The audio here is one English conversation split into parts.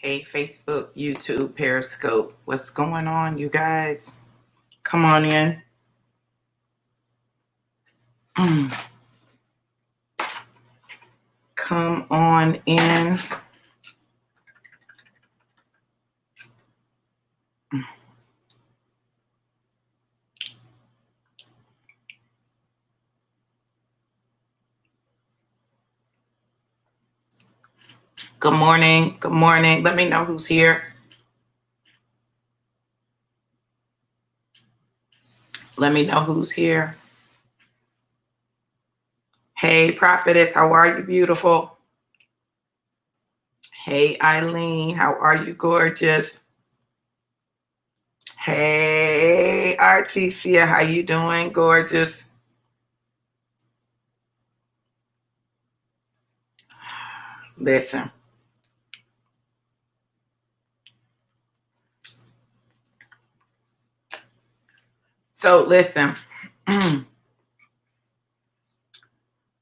Hey, Facebook, YouTube, Periscope. What's going on, you guys? Come on in. Come on in. Good morning. Good morning. Let me know who's here. Let me know who's here. Hey, Prophetess, how are you, beautiful? Hey, Eileen, how are you, gorgeous? Hey, Artesia, how you doing, gorgeous? Listen. So listen, I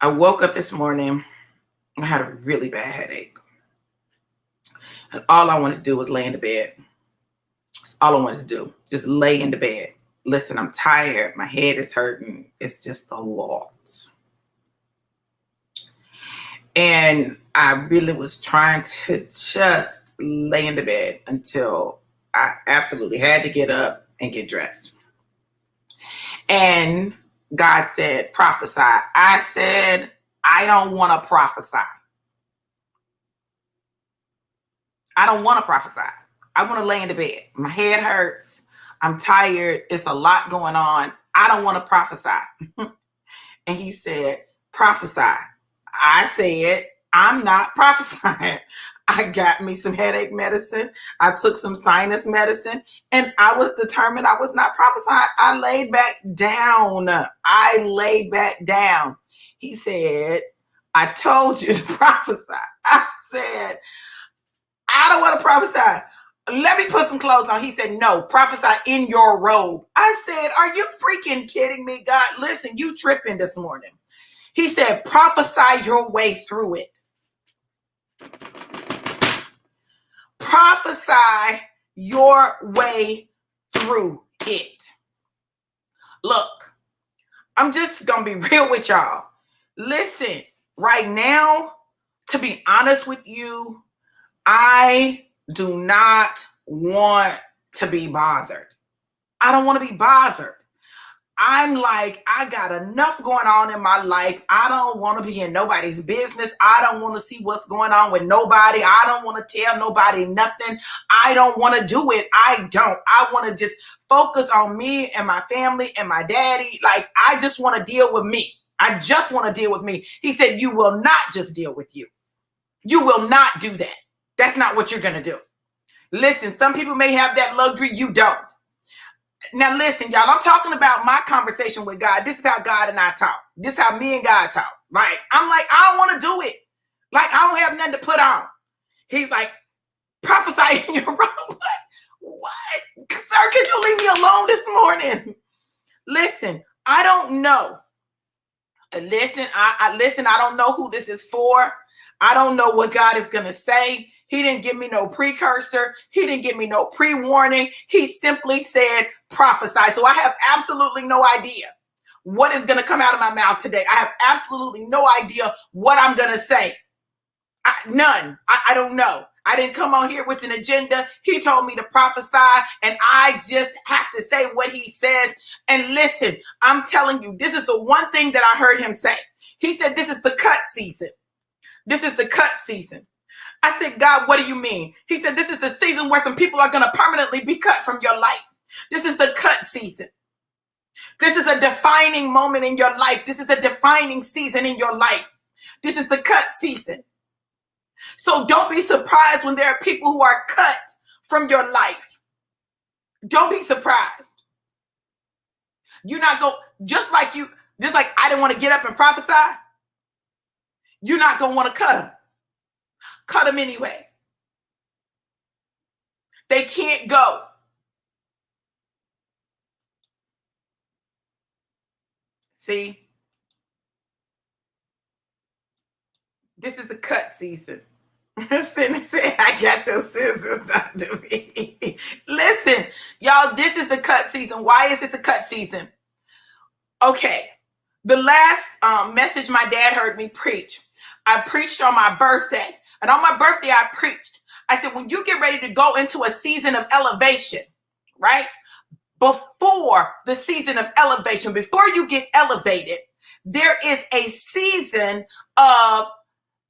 woke up this morning. I had a really bad headache. And all I wanted to do was lay in the bed. That's all I wanted to do. Just lay in the bed. Listen, I'm tired. My head is hurting. It's just a lot. And I really was trying to just lay in the bed until I absolutely had to get up and get dressed. And God said, prophesy. I said, I don't want to prophesy. I don't want to prophesy. I want to lay in the bed. My head hurts. I'm tired. It's a lot going on. I don't want to prophesy. And he said, prophesy. I said, I'm not prophesying. I got me some headache medicine. I took some sinus medicine, and I was determined I was not prophesying. I laid back down. He said, I told you to prophesy. I said, I don't want to prophesy. Let me put some clothes on. He said, no, prophesy in your robe. I said, are you freaking kidding me, God? Listen, you tripping this morning. He said, prophesy your way through it. Prophesy your way through it. Look, I'm just going to be real with y'all. Listen, right now, to be honest with you, I do not want to be bothered. I don't want to be bothered. I'm like, I got enough going on in my life. I don't want to be in nobody's business. I don't want to see what's going on with nobody. I don't want to tell nobody nothing. I don't want to do it. I want to just focus on me and my family and my daddy. Like, I just want to deal with me. I just want to deal with me. He said, you will not just deal with you. You will not do that. That's not what you're going to do. Listen, some people may have that luxury. You don't. Now, listen, y'all, I'm talking about my conversation with God. This is how God and I talk. This is how me and God talk. Right? I'm like, I don't want to do it. Like, I don't have nothing to put on. He's like, prophesy in your room. What? Sir, could you leave me alone this morning? Listen, I don't know. Listen, I don't know who this is for. I don't know what God is going to say. He didn't give me no precursor. He didn't give me no pre-warning. He simply said, prophesy. So I have absolutely no idea what is going to come out of my mouth today. I have absolutely no idea what I'm going to say. None. I don't know. I didn't come on here with an agenda. He told me to prophesy, and I just have to say what he says. And listen, I'm telling you, this is the one thing that I heard him say. He said, this is the cut season. This is the cut season. I said, God, what do you mean? He said, this is the season where some people are going to permanently be cut from your life. This is the cut season. This is a defining moment in your life. This is a defining season in your life. This is the cut season. So don't be surprised when there are people who are cut from your life. Don't be surprised. You're not going, just like I didn't want to get up and prophesy. You're not going to want to cut them. Cut them anyway. They can't go. See? This is the cut season. Cindy said, I got your scissors, Dr. V. Listen, y'all, this is the cut season. Why is this the cut season? Okay, the last message my dad heard me preach, I preached on my birthday. And on my birthday, I preached. I said, when you get ready to go into a season of elevation, right? Before the season of elevation, before you get elevated, there is a season of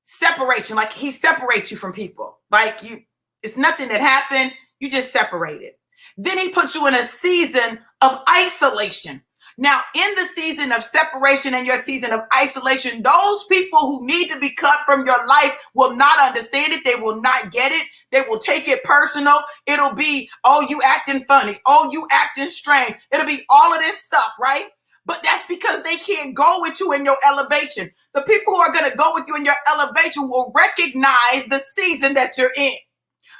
separation. Like he separates you from people. Like it's nothing that happened. You just separated. Then he puts you in a season of isolation. Now, in the season of separation and your season of isolation, those people who need to be cut from your life will not understand it. They will not get it. They will take it personal. It'll be, oh, you acting funny. Oh, you acting strange. It'll be all of this stuff, right? But that's because they can't go with you in your elevation. The people who are going to go with you in your elevation will recognize the season that you're in.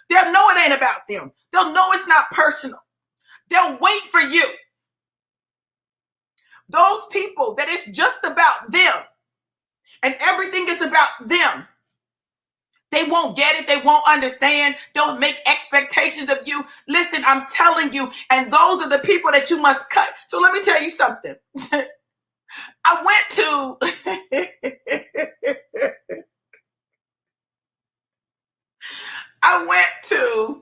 They'll know it ain't about them. They'll know it's not personal. They'll wait for you. Those people that it's just about them and everything is about them, they won't get it. They won't understand. They'll make expectations of you. Listen, I'm telling you, and those are the people that you must cut. So let me tell you something. I went to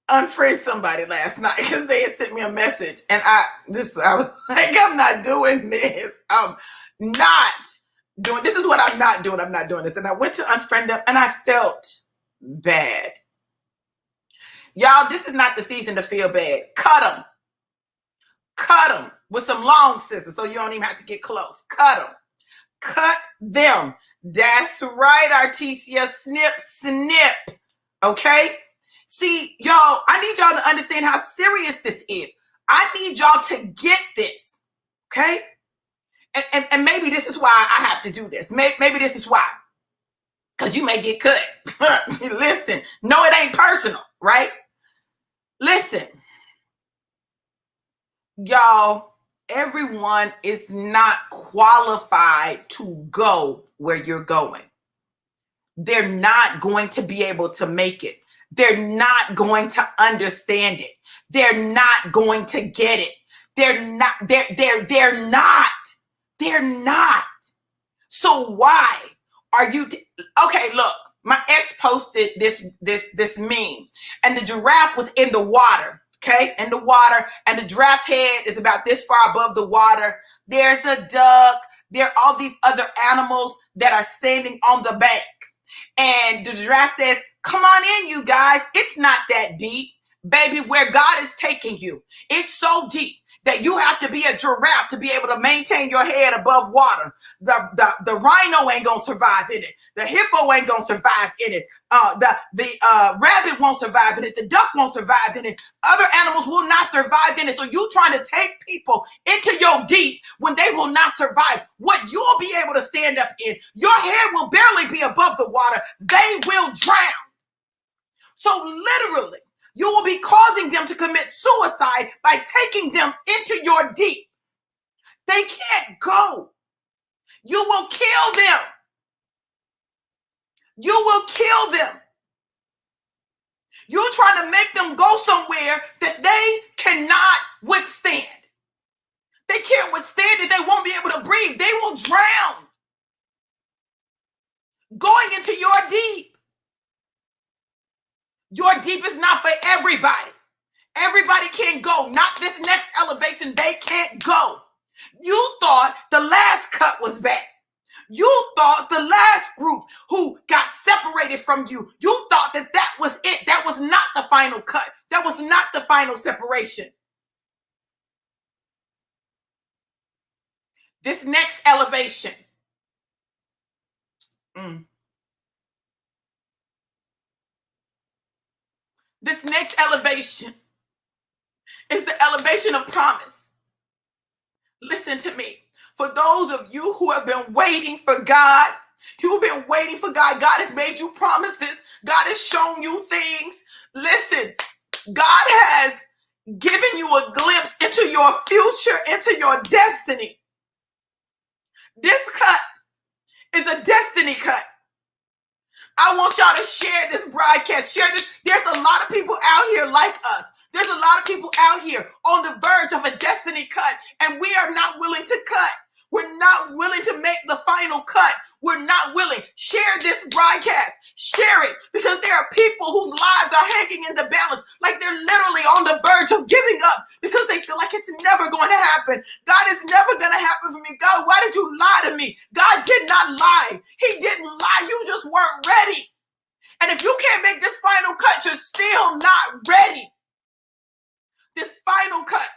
unfriend somebody last night because they had sent me a message, and I was like, I'm not doing this. I'm not doing this. Is what I'm not doing. I'm not doing this. And I went to unfriend them, and I felt bad. Y'all, this is not the season to feel bad. Cut them with some long scissors so you don't even have to get close. Cut them. That's right, Artesia. Snip, snip. Okay. See, y'all, I need y'all to understand how serious this is. I need y'all to get this, okay? And maybe this is why I have to do this. Maybe this is why. Because you may get cut. Listen, no, it ain't personal, right? Listen, y'all, everyone is not qualified to go where you're going. They're not going to be able to make it. They're not going to understand it. They're not going to get it. They're not. So why are you? Okay, look, my ex posted this meme, and the giraffe was in the water. Okay, in the water, and the giraffe's head is about this far above the water. There's a duck. There are all these other animals that are standing on the bank. And the giraffe says, come on in, you guys. It's not that deep. Baby, where God is taking you, it's so deep that you have to be a giraffe to be able to maintain your head above water. The rhino ain't going to survive in it. The hippo ain't going to survive in it. The rabbit won't survive in it. The duck won't survive in it. Other animals will not survive in it. So you trying to take people into your deep when they will not survive. What you'll be able to stand up in, your head will barely be above the water. They will drown. So literally, you will be causing them to commit suicide by taking them into your deep. They can't go. You will kill them. You will kill them. You're trying to make them go somewhere that they cannot withstand. They can't withstand it. They won't be able to breathe. They will drown. Going into your deep. Your deep is not for everybody. Everybody can't go. Not this next elevation. They can't go. You thought the last cut was bad. You thought the last group who got separated from you, you thought that was it. That was not the final cut. That was not the final separation. This next elevation. This next elevation is the elevation of promise. Listen to me. For those of you who have been waiting for God, you've been waiting for God. God has made you promises. God has shown you things. Listen, God has given you a glimpse into your future, into your destiny. This cut is a destiny cut. I want y'all to share this broadcast. Share this. There's a lot of people out here like us. There's a lot of people out here on the verge of a destiny cut, and we are not willing to cut. We're not willing to make the final cut. We're not willing. Share this broadcast. Share it, because there are people whose lives are hanging in the balance, like they're literally on the verge of giving up because they feel like it's never going to happen. God, it's never going to happen for me. God, why did you lie to me? God did not lie. He didn't lie. You just weren't ready. And if you can't make this final cut, you're still not ready. This final cut.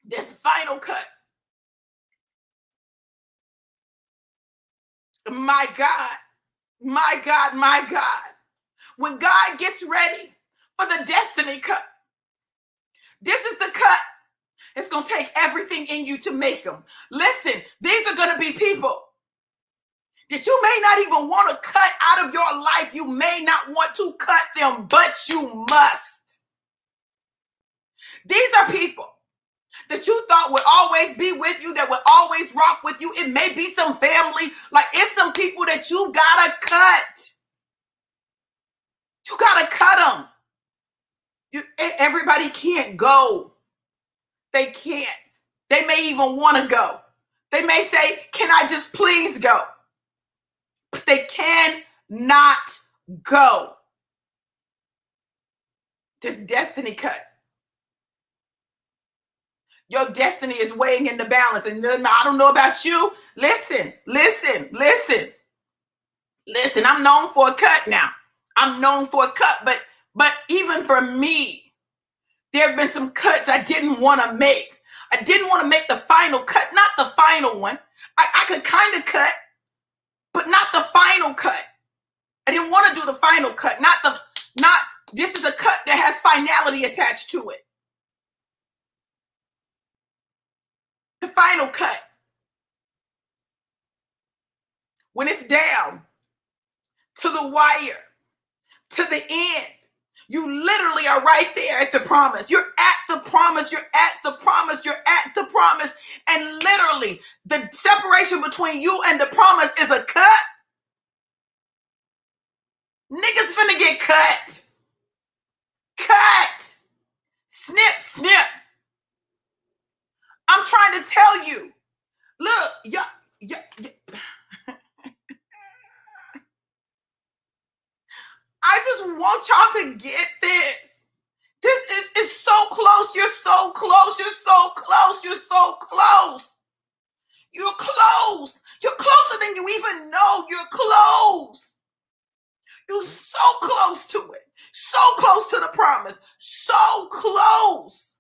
This final cut. My God, my God, my God. When God gets ready for the destiny cut, this is the cut. It's going to take everything in you to make them. Listen, these are going to be people that you may not even want to cut out of your life. You may not want to cut them, but you must. These are people that you thought would always be with you, that would always rock with you. It may be some family, like it's some people that you gotta cut. You gotta cut them. Everybody can't go. They can't. They may even want to go. They may say, can I just please go? But they cannot go. This destiny cut. Your destiny is weighing in the balance. And I don't know about you. Listen. I'm known for a cut now. I'm known for a cut. But even for me, there have been some cuts I didn't want to make. I didn't want to make the final cut, not the final one. I could kind of cut, but not the final cut. I didn't want to do the final cut. This is a cut that has finality attached to it. The final cut. When it's down to the wire, to the end, you literally are right there at the promise. You're at the promise. You're at the promise. You're at the promise. And literally, the separation between you and the promise is a cut. Niggas finna get cut. Cut. Snip, snip. I'm trying to tell you. Look, yeah. I just want y'all to get this. This is so close. You're so close. You're so close. You're so close. You're close. You're closer than you even know. You're close. You're so close to it. So close to the promise. So close.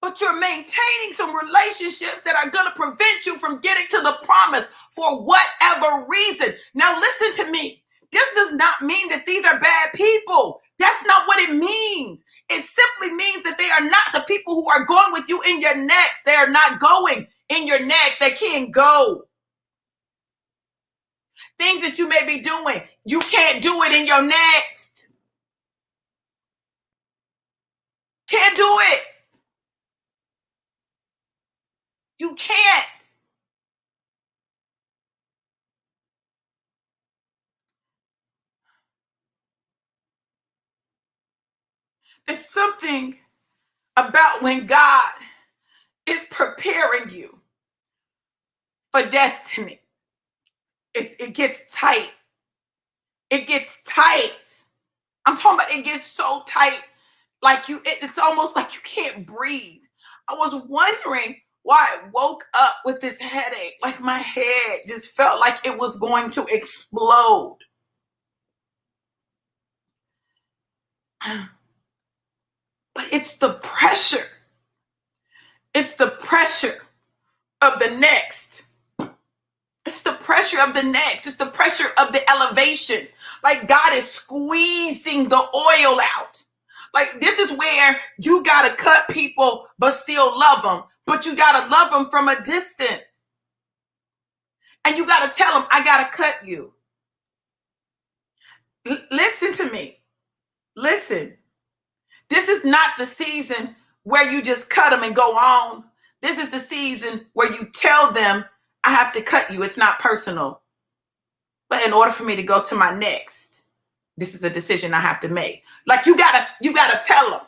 But you're maintaining some relationships that are going to prevent you from getting to the promise for whatever reason. Now listen to me. This does not mean that these are bad people. That's not what it means. It simply means that they are not the people who are going with you in your next. They are not going in your next. They can't go. Things that you may be doing, you can't do it in your next. Can't do it. You can't. There's something about when God is preparing you for destiny. It gets tight. It gets tight. I'm talking about it gets so tight, like it's almost like you can't breathe. I was wondering why I woke up with this headache, like my head just felt like it was going to explode. But it's the pressure. It's the pressure of the next. It's the pressure of the next. It's the pressure of the elevation. Like God is squeezing the oil out. Like this is where you got to cut people, but still love them. But you got to love them from a distance. And you got to tell them, I got to cut you. Listen to me. Listen. This is not the season where you just cut them and go on. This is the season where you tell them, I have to cut you. It's not personal. But in order for me to go to my next, this is a decision I have to make. Like you gotta tell them.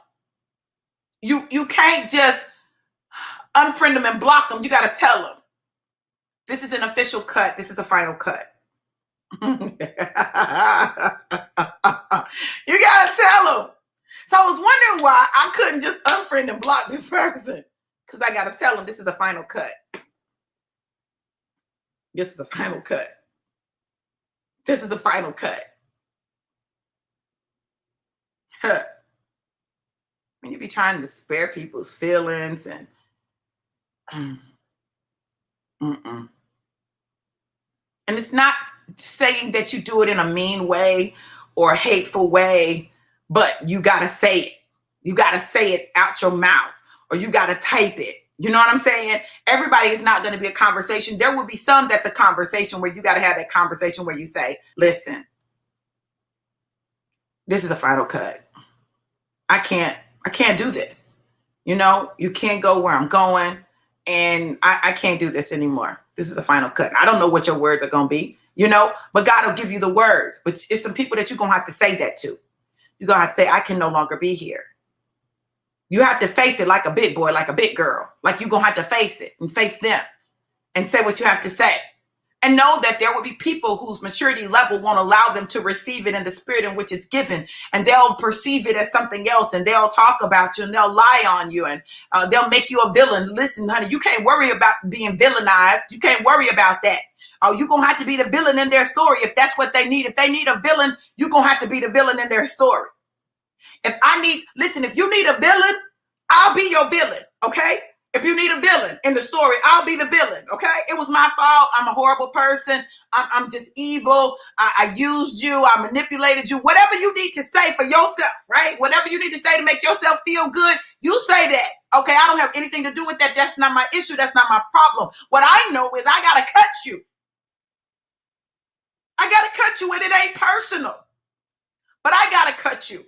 You can't just unfriend them and block them. You gotta tell them. This is an official cut. This is the final cut. You gotta tell them. So I was wondering why I couldn't just unfriend and block this person. Because I gotta tell them this is the final cut. This is the final cut. This is the final cut. When you be trying to spare people's feelings and and it's not saying that you do it in a mean way or a hateful way, but you gotta say it. You gotta say it out your mouth, or you gotta type it. You know what I'm saying? Everybody is not going to be a conversation. There will be some that's a conversation where you got to have that conversation where you say, listen, this is the final cut. I can't do this. You know, you can't go where I'm going, and I can't do this anymore. This is the final cut. I don't know what your words are going to be, you know, but God will give you the words. But it's some people that you're going to have to say that to. You're going to have to say, I can no longer be here. You have to face it like a big boy, like a big girl. Like you're going to have to face it and face them and say what you have to say. And know that there will be people whose maturity level won't allow them to receive it in the spirit in which it's given. And they'll perceive it as something else. And they'll talk about you and they'll lie on you. And they'll make you a villain. Listen, honey, you can't worry about being villainized. You can't worry about that. Oh, you're going to have to be the villain in their story if that's what they need. If they need a villain, you're going to have to be the villain in their story. If you need a villain, I'll be your villain, okay? If you need a villain in the story, I'll be the villain, okay? It was my fault. I'm a horrible person. I'm just evil. I used you. I manipulated you. Whatever you need to say for yourself, right? Whatever you need to say to make yourself feel good, you say that, okay? I don't have anything to do with that. That's not my issue. That's not my problem. What I know is I got to cut you. I got to cut you, and it ain't personal. But I got to cut you.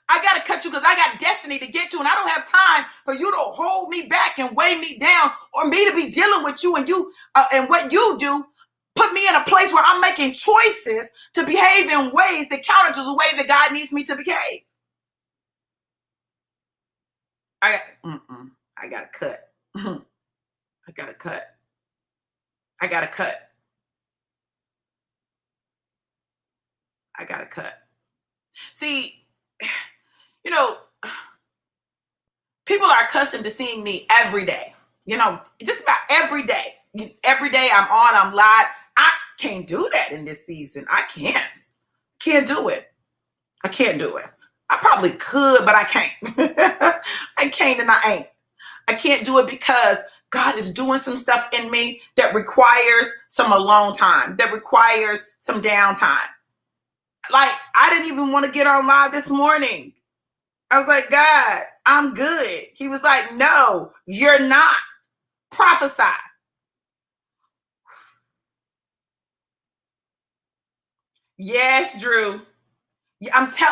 I got to cut you because I got destiny to get to, and I don't have time for you to hold me back and weigh me down, or me to be dealing with you and and what you do. Put me in a place where I'm making choices to behave in ways that counter to the way that God needs me to behave. I got to cut. I got to cut. I got to cut. I got to cut. See, you know, people are accustomed to seeing me every day, you know, just about every day. Every day I'm live. I can't do that in this season. I can't do it. I can't do it. I probably could, but I can't. I can't and I ain't. I can't do it because God is doing some stuff in me that requires some alone time, that requires some downtime. Like, I didn't even want to get on live this morning. I was like, God, I'm good. He was like, no, you're not. Prophesy. Yes, Drew.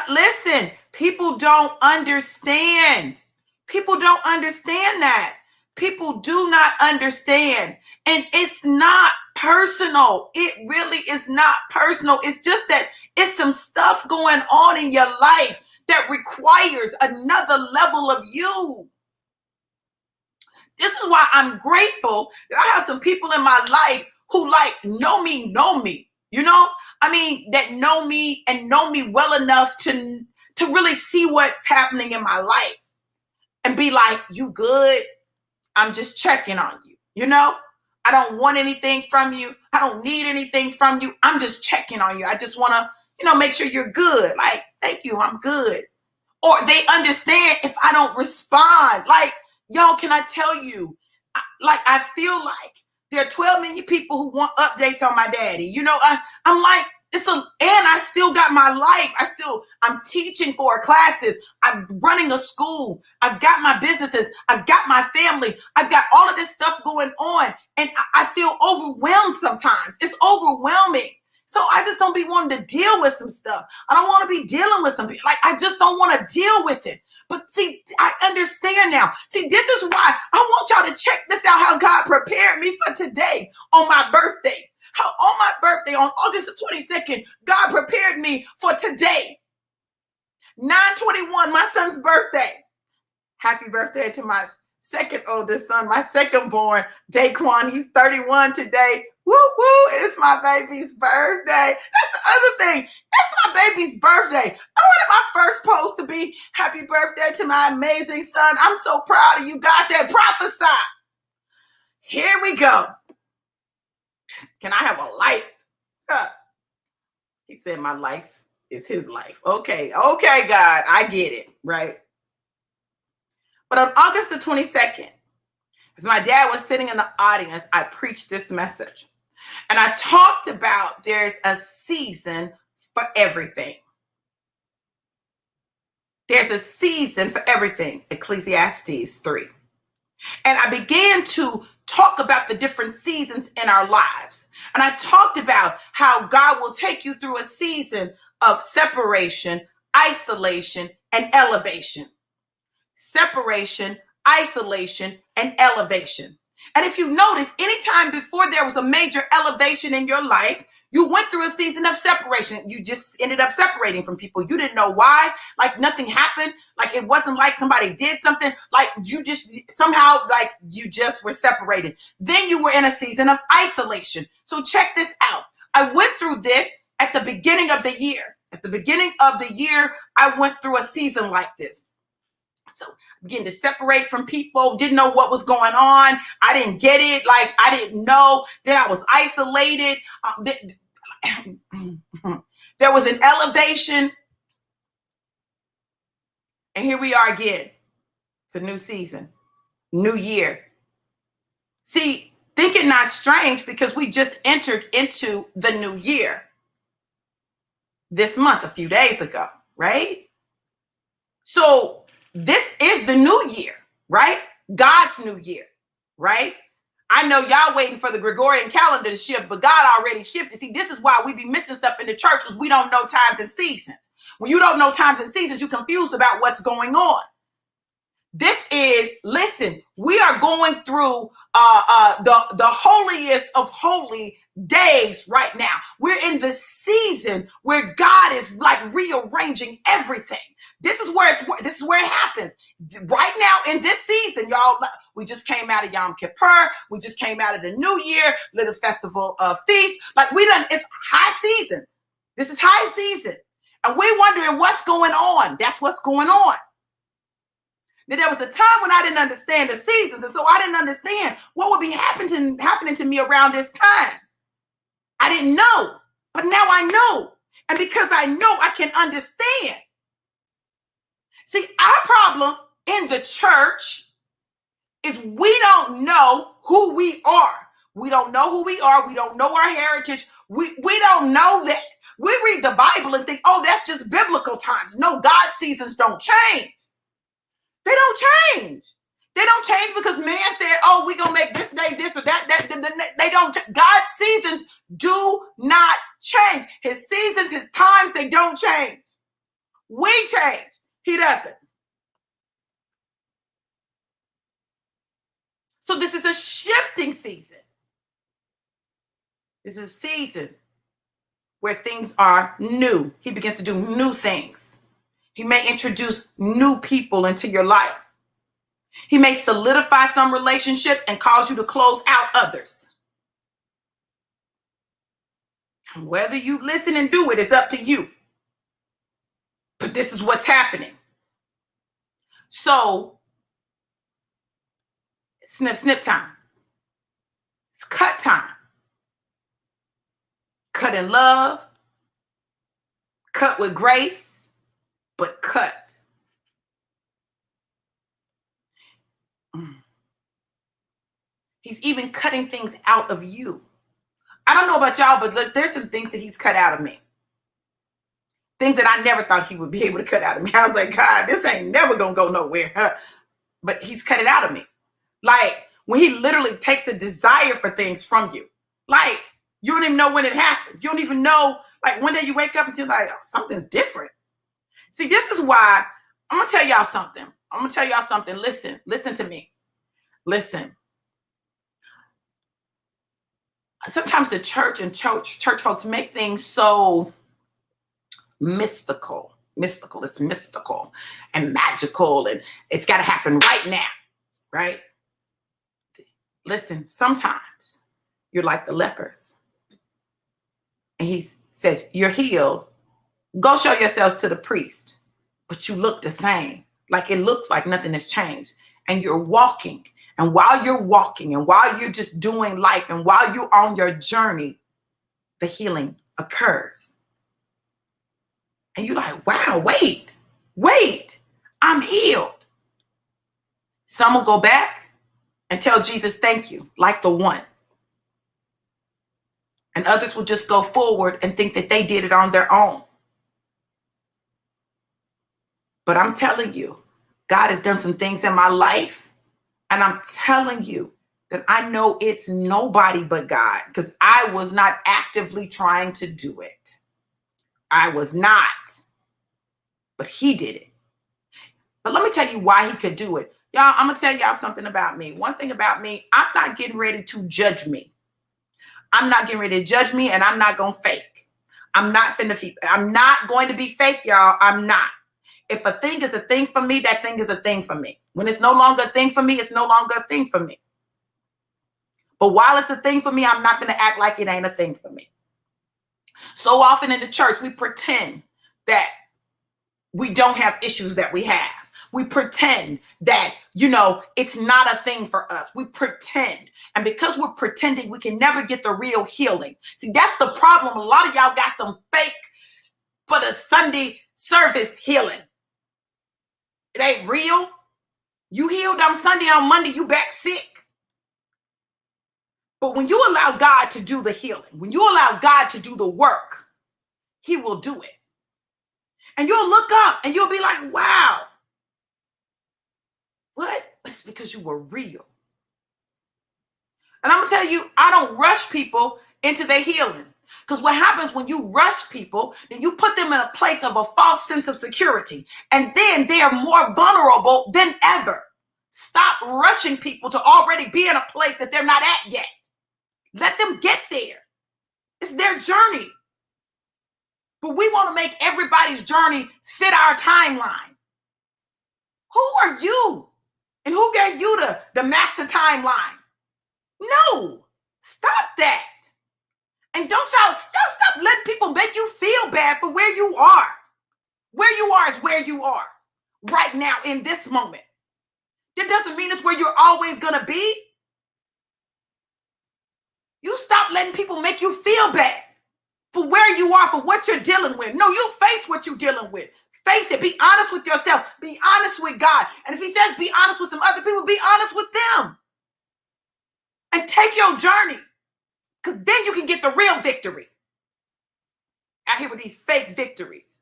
Listen, people don't understand. People don't understand that. People do not understand. And it's not personal. It really is not personal. It's just that it's some stuff going on in your life that requires another level of you. This is why I'm grateful that I have some people in my life who know me, you know? I mean, that know me and know me well enough to really see what's happening in my life and be like, you good? I'm just checking on you, you know? I don't want anything from you. I don't need anything from you. I'm just checking on you. I just want to, make sure you're good. Like, thank you, I'm good. Or they understand if I don't respond. Like, y'all, can I tell you, I feel like there are 12 million people who want updates on my daddy. You know, I'm like, and I still got my life. I'm teaching 4 classes. I'm running a school. I've got my businesses. I've got my family. I've got all of this stuff going on. And I feel overwhelmed sometimes. It's overwhelming. So I just don't be wanting to deal with some stuff. I don't want to be dealing with some people. Like, I just don't want to deal with it. But see, I understand now. See, this is why I want y'all to check this out, how God prepared me for today on my birthday. How on my birthday, on August the 22nd, God prepared me for today. 9/21, my son's birthday. Happy birthday to my second oldest son, my second born, Daquan. He's 31 today. Woo woo, it's my baby's birthday. That's the other thing. It's my baby's birthday. I wanted my first post to be happy birthday to my amazing son. I'm so proud of you. God said prophesy. Here we go. Can I have a life? He said my life is his life. Okay, God, I get it, right? But on August the 22nd, as my dad was sitting in the audience, I preached this message. And I talked about there's a season for everything. There's a season for everything, Ecclesiastes 3. And I began to talk about the different seasons in our lives. And I talked about how God will take you through a season of separation, isolation, and elevation. Separation, isolation, and elevation. And if you notice, anytime before there was a major elevation in your life, you went through a season of separation. You just ended up separating from people. You didn't know why. Like nothing happened. Like it wasn't like somebody did something. Like you just somehow, like you just were separated. Then you were in a season of isolation. So check this out. I went through this at the beginning of the year. At the beginning of the year, I went through a season like this. So I began to separate from people, didn't know what was going on. I didn't get it. Like I didn't know that I was isolated. There was an elevation. And here we are again. It's a new season, new year. See, think it not strange because we just entered into the new year this month, a few days ago, right? So this is the new year, right? God's new year, right? I know y'all waiting for the Gregorian calendar to shift, but God already shifted. See, this is why we be missing stuff in the church because we don't know times and seasons. When you don't know times and seasons, you're confused about what's going on. This is, listen, we are going through the holiest of holy days right now. We're in the season where God is like rearranging everything. This is where it happens right now in this season, y'all. We just came out of Yom Kippur. We just came out of the New Year, little festival of feast. Like it's high season. This is high season, and we're wondering what's going on. That's what's going on. Now, there was a time when I didn't understand the seasons, and so I didn't understand what would be happening to me around this time. I didn't know, but now I know, and because I know, I can understand. See, our problem in the church is we don't know who we are. We don't know who we are. We don't know our heritage. We don't know that. We read the Bible and think, oh, that's just biblical times. No, God's seasons don't change. They don't change. They don't change because man said, oh, we're going to make this day this or that. They don't. God's seasons do not change. His seasons, his times, they don't change. We change. He doesn't. So this is a shifting season. This is a season where things are new. He begins to do new things. He may introduce new people into your life. He may solidify some relationships and cause you to close out others. Whether you listen and do it is up to you. But this is what's happening. So, snip time. It's cut time. Cut in love. Cut with grace, but cut. He's even cutting things out of you. I don't know about y'all, but there's some things that he's cut out of me. Things that I never thought he would be able to cut out of me. I was like, God, this ain't never going to go nowhere. But he's cut it out of me. Like when he literally takes a desire for things from you. Like you don't even know when it happened. You don't even know. Like one day you wake up and you're like, oh, something's different. See, this is why I'm going to tell y'all something. Listen to me. Listen. Sometimes the church folks make things so mystical. It's mystical and magical, and it's got to happen right now, right? Listen, sometimes you're like the lepers. And he says, you're healed. Go show yourselves to the priest. But you look the same. Like it looks like nothing has changed. And you're walking. And while you're walking and while you're just doing life and while you're on your journey, the healing occurs. And you're like, wow, wait, I'm healed. Some will go back and tell Jesus, thank you, like the one. And others will just go forward and think that they did it on their own. But I'm telling you, God has done some things in my life. And I'm telling you that I know it's nobody but God, because I was not actively trying to do it. I was not. But he did it. But let me tell you why he could do it. Y'all, I'm going to tell y'all something about me. One thing about me, I'm not getting ready to judge me. I'm not getting ready to judge me, and I'm not going to fake. I'm not going to be fake, y'all. I'm not. If a thing is a thing for me, that thing is a thing for me. When it's no longer a thing for me, it's no longer a thing for me. But while it's a thing for me, I'm not going to act like it ain't a thing for me. So often in the church, we pretend that we don't have issues that we have. We pretend that, it's not a thing for us. We pretend. And because we're pretending, we can never get the real healing. See, that's the problem. A lot of y'all got some fake for the Sunday service healing. It ain't real. You healed on Sunday, on Monday, you back sick. But when you allow God to do the healing, when you allow God to do the work, he will do it. And you'll look up and you'll be like, wow. What? But it's because you were real. And I'm going to tell you, I don't rush people into their healing. Because what happens when you rush people, then you put them in a place of a false sense of security. And then they are more vulnerable than ever. Stop rushing people to already be in a place that they're not at yet. Let them get there. It's their journey. But we want to make everybody's journey fit our timeline. Who are you? And who gave you the master timeline? No, stop that. And don't y'all stop letting people make you feel bad for where you are. Where you are is where you are right now in this moment. That doesn't mean it's where you're always going to be. You stop letting people make you feel bad for where you are, for what you're dealing with. No, you face what you're dealing with. Face it. Be honest with yourself. Be honest with God. And if he says be honest with some other people, be honest with them. And take your journey. Because then you can get the real victory. Out here with these fake victories.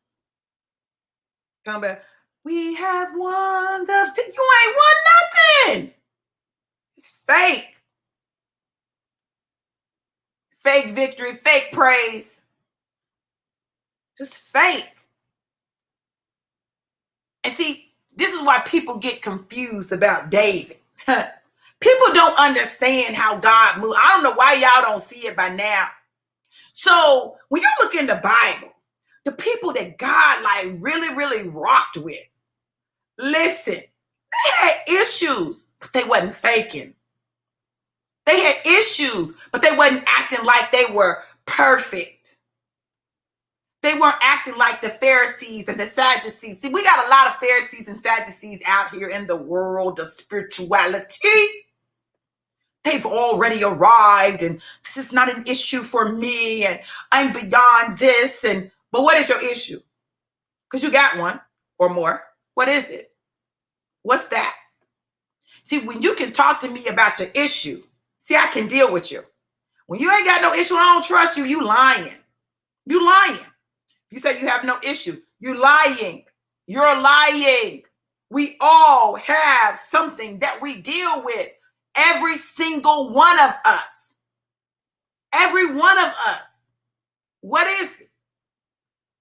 Come back. We have won you ain't won nothing. It's fake. Fake victory, fake praise. Just fake. And see, this is why people get confused about David. People don't understand how God moves. I don't know why y'all don't see it by now. So when you look in the Bible, the people that God really, really rocked with, listen, they had issues, but they wasn't faking. They had issues, but they wasn't acting like they were perfect. They weren't acting like the Pharisees and the Sadducees. See, we got a lot of Pharisees and Sadducees out here in the world of spirituality. They've already arrived, and this is not an issue for me, and I'm beyond this. But what is your issue? Because you got one or more. What is it? What's that? See, when you can talk to me about your issue, see, I can deal with you. When you ain't got no issue, I don't trust you. You lying. You lying. You say you have no issue. You lying. You're lying. We all have something that we deal with. Every single one of us. Every one of us. What is it?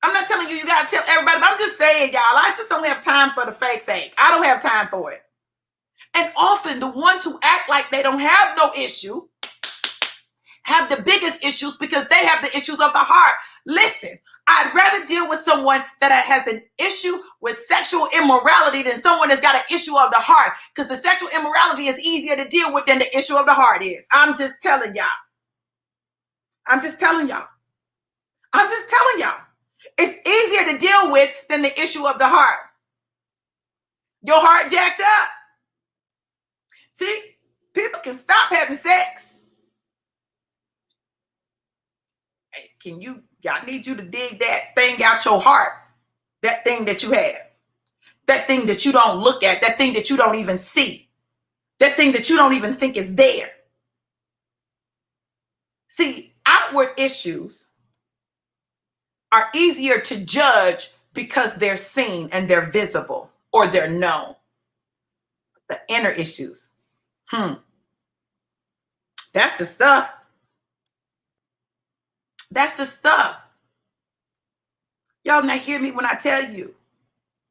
I'm not telling you, you got to tell everybody, but I'm just saying, y'all, I just don't have time for the fake. I don't have time for it. And often the ones who act like they don't have no issue have the biggest issues because they have the issues of the heart. Listen, I'd rather deal with someone that has an issue with sexual immorality than someone that's got an issue of the heart, because the sexual immorality is easier to deal with than the issue of the heart is. I'm just telling y'all. I'm just telling y'all. It's easier to deal with than the issue of the heart. Your heart jacked up. See, people can stop having sex. Hey, y'all need you to dig that thing out your heart. That thing that you have. That thing that you don't look at. That thing that you don't even see. That thing that you don't even think is there. See, outward issues are easier to judge because they're seen and they're visible or they're known. The inner issues. That's the stuff. That's the stuff. Y'all not hear me when I tell you,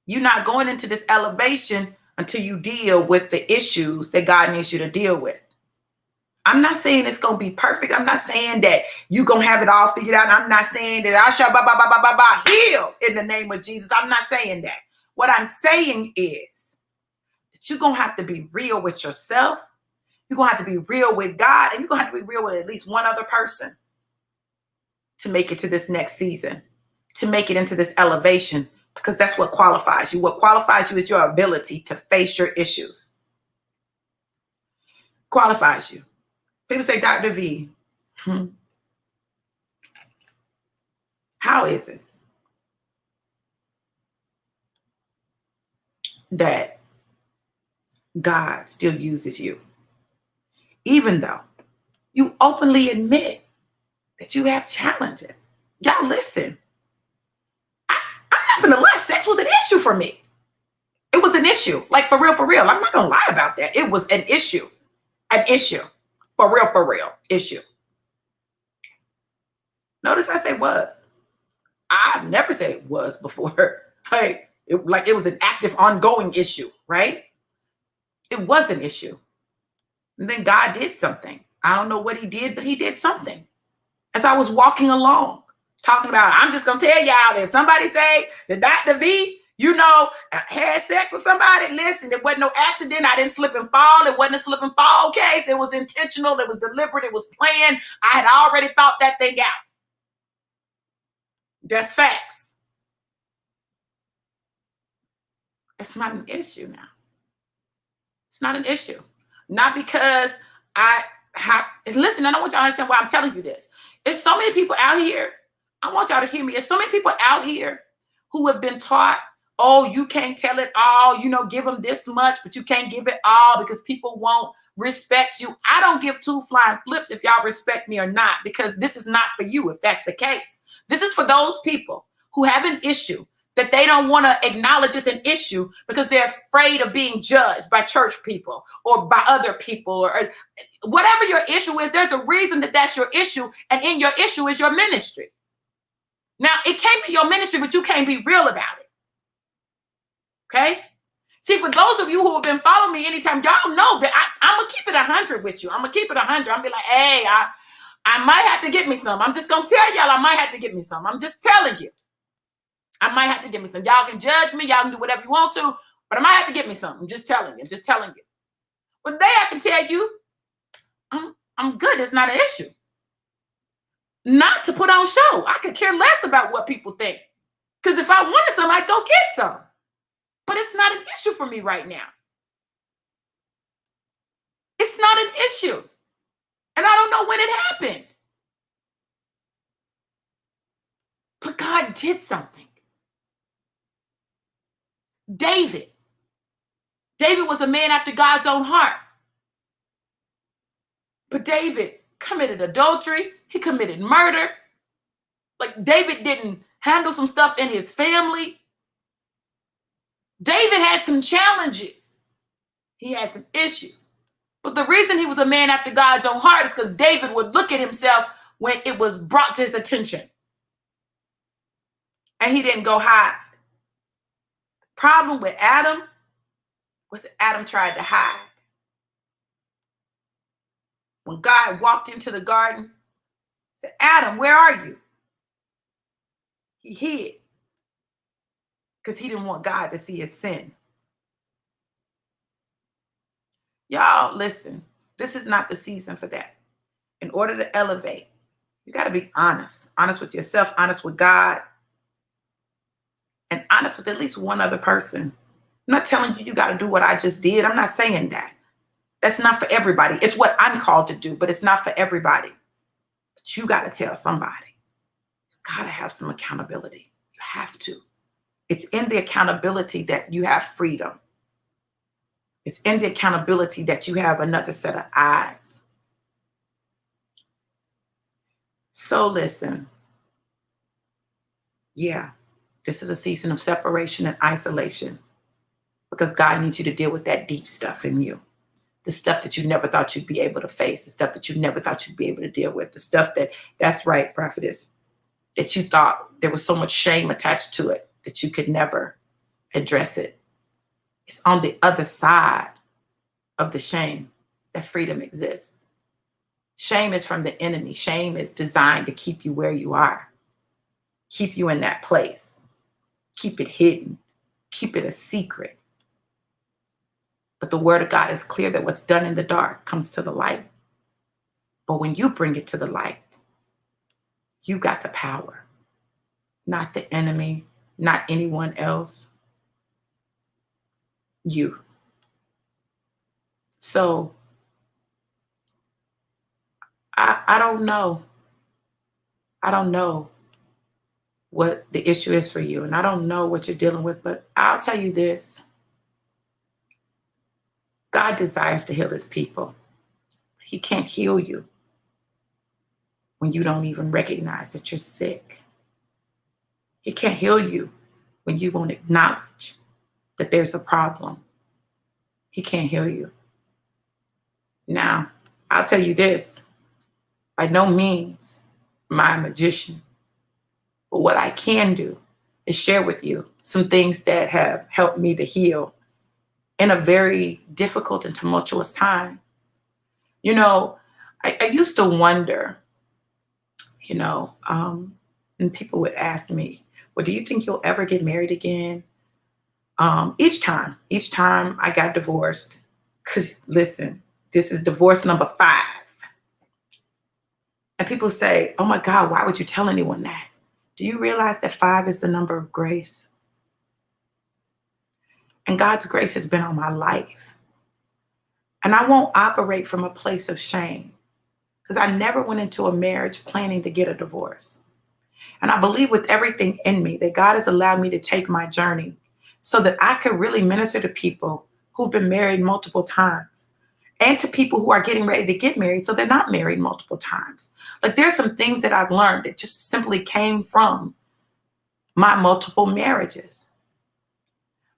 you're not going into this elevation until you deal with the issues that God needs you to deal with. I'm not saying it's going to be perfect. I'm not saying that you're going to have it all figured out. I'm not saying that I shall heal in the name of Jesus. I'm not saying that. What I'm saying is that you're going to have to be real with yourself. You're going to have to be real with God, and you're going to have to be real with at least one other person to make it to this next season, to make it into this elevation, because that's what qualifies you. What qualifies you is your ability to face your issues. Qualifies you. People say, Dr. V, how is it that God still uses you, even though you openly admit that you have challenges? Y'all listen. I'm not gonna lie, sex was an issue for me. It was an issue, like for real. I'm not gonna lie about that. It was an issue. For real issue. Notice I say was. I've never said it was before. Like it was an active, ongoing issue, right? It was an issue. And then God did something. I don't know what he did, but he did something. As I was walking along, talking about, I'm just gonna tell y'all, if somebody say that Dr. V, had sex with somebody, listen, it wasn't no accident. I didn't slip and fall. It wasn't a slip and fall case. It was intentional. It was deliberate. It was planned. I had already thought that thing out. That's facts. It's not an issue now. It's not an issue. Not because listen, I don't want y'all to understand why I'm telling you this. There's so many people out here. I want y'all to hear me. There's so many people out here who have been taught, oh, you can't tell it all, give them this much, but you can't give it all because people won't respect you. I don't give two flying flips if y'all respect me or not, because this is not for you if that's the case. This is for those people who have an issue that they don't want to acknowledge as an issue because they're afraid of being judged by church people or by other people or whatever your issue is. There's a reason that that's your issue, and in your issue is your ministry. Now, it can't be your ministry, but you can't be real about it. Okay? See, for those of you who have been following me anytime, y'all know that I'm going to keep it 100 with you. I'm going to keep it 100. I'm going to be like, hey, I might have to get me some. I'm just going to tell y'all I might have to get me some. I'm just telling you. I might have to get me some. Y'all can judge me. Y'all can do whatever you want to, but I might have to get me some. I'm just telling you. But today I can tell you I'm good. It's not an issue. Not to put on show. I could care less about what people think. Because if I wanted some, I'd go get some. But it's not an issue for me right now. It's not an issue. And I don't know when it happened. But God did something. David was a man after God's own heart. But David committed adultery. He committed murder. Like, David didn't handle some stuff in his family. David had some challenges. He had some issues. But the reason he was a man after God's own heart is because David would look at himself when it was brought to his attention. and he didn't go hide. Problem with Adam was that Adam tried to hide. When God walked into the garden, said, Adam, where are you? He hid because he didn't want God to see his sin. Y'all, listen, this is not the season for that. In order to elevate, you got to be honest with yourself, honest with God, and honest with at least one other person. I'm not telling you you got to do what I just did. I'm not saying that. That's not for everybody. It's what I'm called to do, but it's not for everybody. But you got to tell somebody. You got to have some accountability. You have to. It's in the accountability that you have freedom. It's in the accountability that you have another set of eyes. So listen. Yeah, this is a season of separation and isolation because God needs you to deal with that deep stuff in you. The stuff that you never thought you'd be able to face, the stuff that you never thought you'd be able to deal with, the stuff that's right, prophetess, that you thought there was so much shame attached to it that you could never address it. It's on the other side of the shame that freedom exists. Shame is from the enemy. Shame is designed to keep you where you are, keep you in that place, keep it hidden, keep it a secret. But the word of God is clear that what's done in the dark comes to the light. But when you bring it to the light, you got the power, not the enemy, not anyone else, you. So I don't know. I don't know what the issue is for you, and I don't know what you're dealing with, but I'll tell you this. God desires to heal his people. He can't heal you when you don't even recognize that you're sick. He can't heal you when you won't acknowledge that there's a problem. He can't heal you. Now, I'll tell you this. By no means am I a magician. But what I can do is share with you some things that have helped me to heal in a very difficult and tumultuous time. You know, I used to wonder, and people would ask me, well, do you think you'll ever get married again? Each time I got divorced, because listen, this is divorce number 5. And people say, oh my God, why would you tell anyone that? Do you realize that 5 is the number of grace? And God's grace has been on my life. And I won't operate from a place of shame because I never went into a marriage planning to get a divorce. And I believe with everything in me that God has allowed me to take my journey so that I could really minister to people who've been married multiple times and to people who are getting ready to get married so they're not married multiple times. Like there's some things that I've learned that just simply came from my multiple marriages.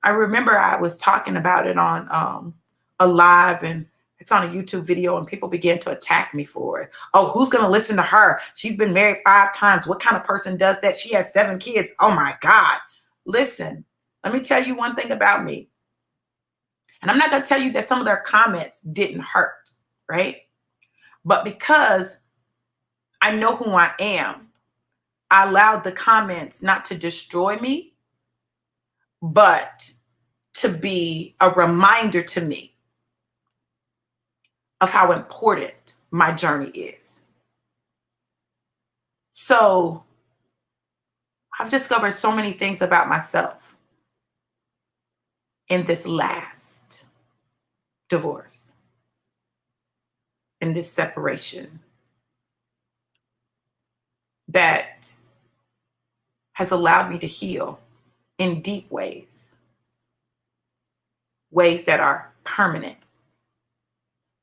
I remember I was talking about it on a live, and it's on a YouTube video, and people began to attack me for it. Oh, who's going to listen to her? She's been married 5 times. What kind of person does that? She has 7 kids. Oh my God. Listen, let me tell you one thing about me. And I'm not going to tell you that some of their comments didn't hurt, right? But because I know who I am, I allowed the comments not to destroy me, but to be a reminder to me of how important my journey is. So I've discovered so many things about myself in this last divorce, in this separation, that has allowed me to heal in deep ways that are permanent.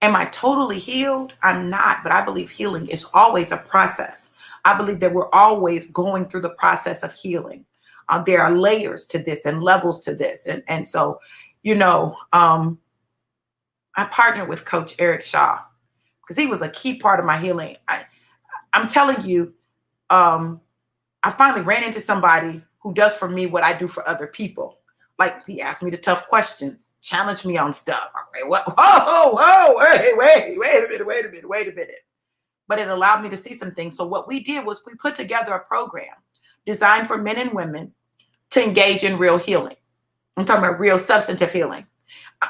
Am I totally healed? I'm not, but I believe healing is always a process. I believe that we're always going through the process of healing. There are layers to this and levels to this. And so, I partnered with Coach Eric Shaw because he was a key part of my healing. I'm telling you, I finally ran into somebody who does for me what I do for other people. Like, he asked me the tough questions, challenged me on stuff. Okay, what? Whoa, wait a minute. But it allowed me to see some things. So what we did was we put together a program designed for men and women to engage in real healing. I'm talking about real substantive healing.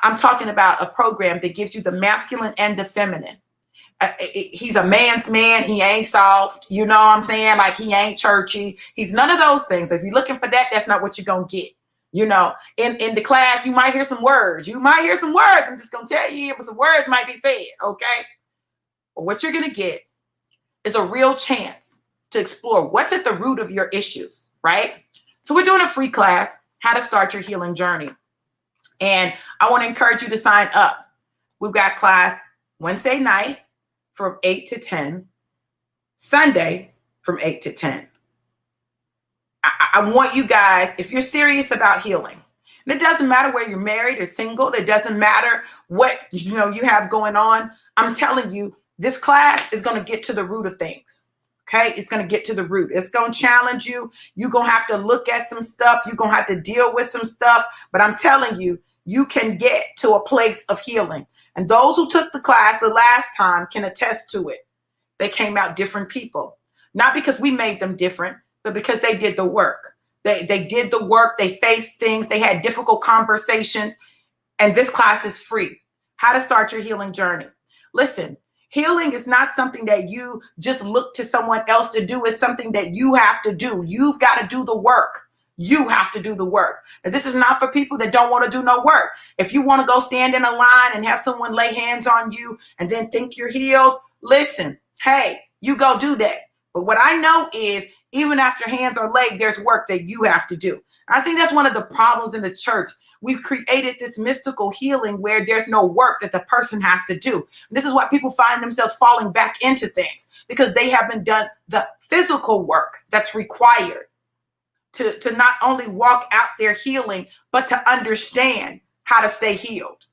I'm talking about a program that gives you the masculine and the feminine. He's a man's man. He ain't soft. You know what I'm saying? Like, he ain't churchy. He's none of those things. If you're looking for that, that's not what you're going to get. You know, in the class, you might hear some words. I'm just going to tell you, some words might be said. Okay. But what you're going to get is a real chance to explore what's at the root of your issues, right? So we're doing a free class, how to start your healing journey. And I want to encourage you to sign up. We've got class Wednesday night from 8 to 10, Sunday from 8 to 10. I want you guys, if you're serious about healing, and it doesn't matter whether you're married or single, it doesn't matter what you have going on. I'm telling you, this class is going to get to the root of things. Okay, it's going to get to the root. It's going to challenge you. You're going to have to look at some stuff. You're going to have to deal with some stuff. But I'm telling you, you can get to a place of healing. And those who took the class the last time can attest to it. They came out different people. Not because we made them different, but because they did the work. They did the work. They faced things. They had difficult conversations. And this class is free. How to start your healing journey. Listen, healing is not something that you just look to someone else to do. It's something that you have to do. You've got to do the work. You have to do the work. And this is not for people that don't want to do no work. If you want to go stand in a line and have someone lay hands on you and then think you're healed, listen, hey, you go do that. But what I know is even after hands are laid, there's work that you have to do. I think that's one of the problems in the church. We've created this mystical healing where there's no work that the person has to do. And this is why people find themselves falling back into things, because they haven't done the physical work that's required to not only walk out their healing, but to understand how to stay healed.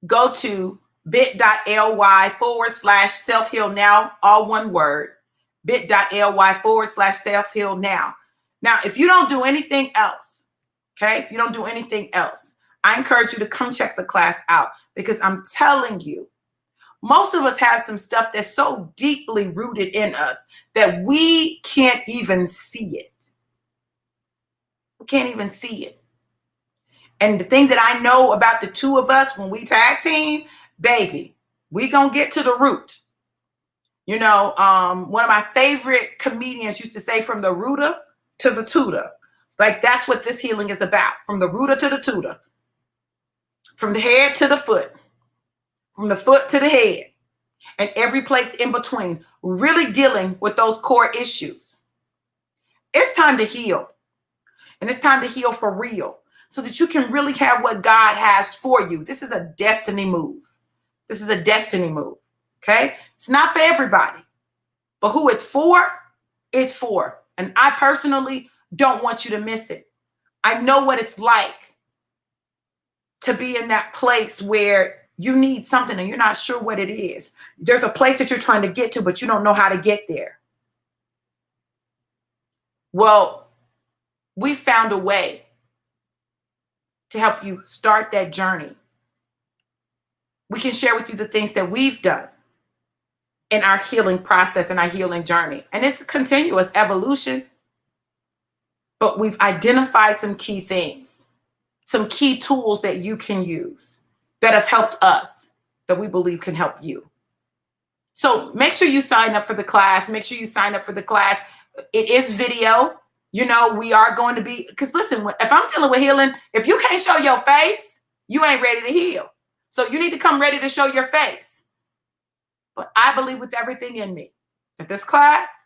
Go to bit.ly/self-heal now, all one word, bit.ly/self-heal now. Now, if you don't do anything else, okay, if you don't do anything else, I encourage you to come check the class out, because I'm telling you, most of us have some stuff that's so deeply rooted in us that we can't even see it. We can't even see it. And the thing that I know about the two of us, when we tag team, baby, we gonna get to the root. You know, one of my favorite comedians used to say, from the rooter to the tutor. Like, that's what this healing is about. From the rooter to the tutor. From the head to the foot. From the foot to the head. And every place in between. Really dealing with those core issues. It's time to heal. And it's time to heal for real. So that you can really have what God has for you. This is a destiny move. This is a destiny move. Okay? It's not for everybody. But who it's for, it's for. And I personally don't want you to miss it. I know what it's like to be in that place where you need something and you're not sure what it is. There's a place that you're trying to get to, but you don't know how to get there. Well, we found a way to help you start that journey. We can share with you the things that we've done in our healing process and our healing journey. And it's a continuous evolution. But we've identified some key things, some key tools that you can use that have helped us, that we believe can help you. So make sure you sign up for the class. Make sure you sign up for the class. It is video. You know, we are going to be, because listen, if I'm dealing with healing, if you can't show your face, you ain't ready to heal. So you need to come ready to show your face. But I believe with everything in me that this class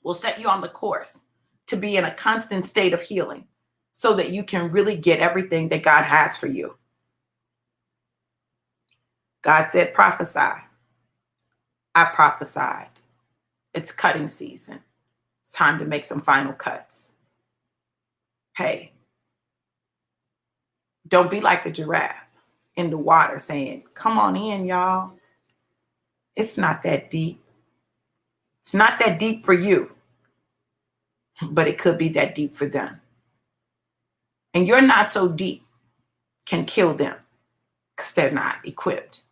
will set you on the course to be in a constant state of healing so that you can really get everything that God has for you. God said, prophesy. I prophesied. It's cutting season. It's time to make some final cuts. Hey, don't be like a giraffe in the water saying, come on in, y'all. It's not that deep. It's not that deep for you. but it could be that deep for them. And you're not so deep can kill them because they're not equipped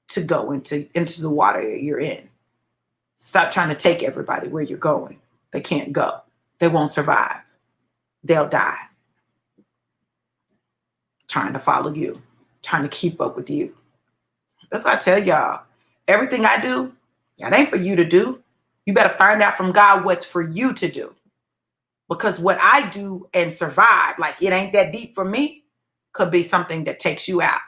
to go into the water that you're in. Stop trying to take everybody where you're going. They can't go. They won't survive. They'll die. Trying to follow you, trying to keep up with you. That's why I tell y'all, everything I do, it ain't for you to do. You better find out from God what's for you to do. Because what I do and survive, like it ain't that deep for me, could be something that takes you out.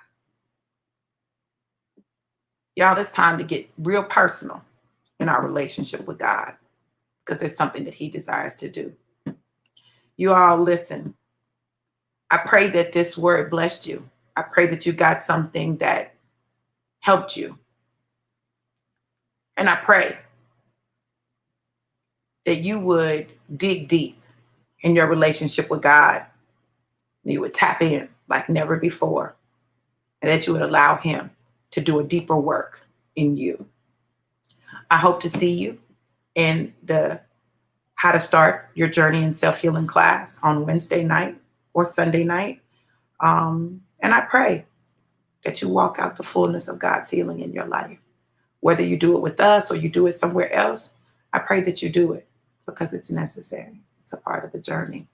Y'all, it's time to get real personal in our relationship with God because it's something that he desires to do. You all listen. I pray that this word blessed you. I pray that you got something that helped you. And I pray that you would dig deep in your relationship with God. You would tap in like never before. And that you would allow him to do a deeper work in you. I hope to see you in the How to Start Your Journey in Self-Healing class on Wednesday night or Sunday night. And I pray that you walk out the fullness of God's healing in your life. Whether you do it with us or you do it somewhere else, I pray that you do it because it's necessary. It's a part of the journey.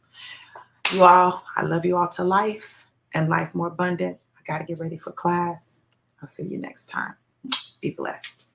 You all, I love you all to life and life more abundant. I got to get ready for class. I'll see you next time. Be blessed.